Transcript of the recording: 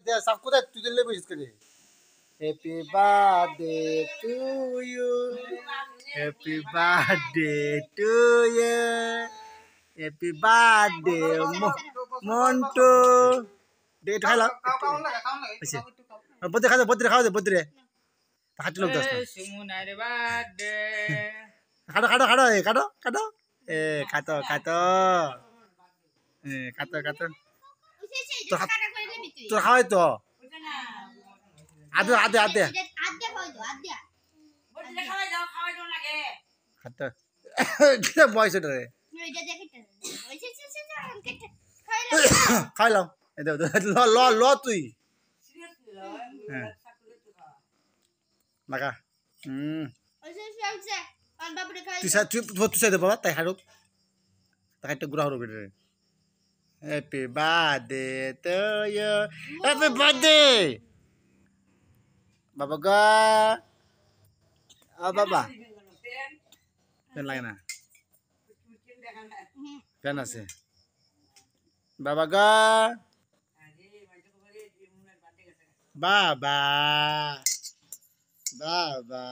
দে সাফ কোথায় তুই দিলে বসিস করে happy birthday to you happy birthday to you happy birthday Montu ডেট খাইলা হইছে বদ্রে খাওয়া দে বদ্রে হাঁটি লোক দোস্ত সুমনার বার্থডে খাটো খাটো খাটো এ খাটো খাটো এ খাটো খাটো এ খাটো খাটো তোর খাওয়াই তো আদে আদে আদে খাটো কিটা বয়স এটা রে খাইলাম ল ল ল তুই লাগা তুই সাইড বাবা তাই হারুক তাই একটা গুড়া হরুক রে happy birthday to you happy birthday বাবা গা বাবা পেন লাগে না পেন আছে বাবা গা বাবা বাবা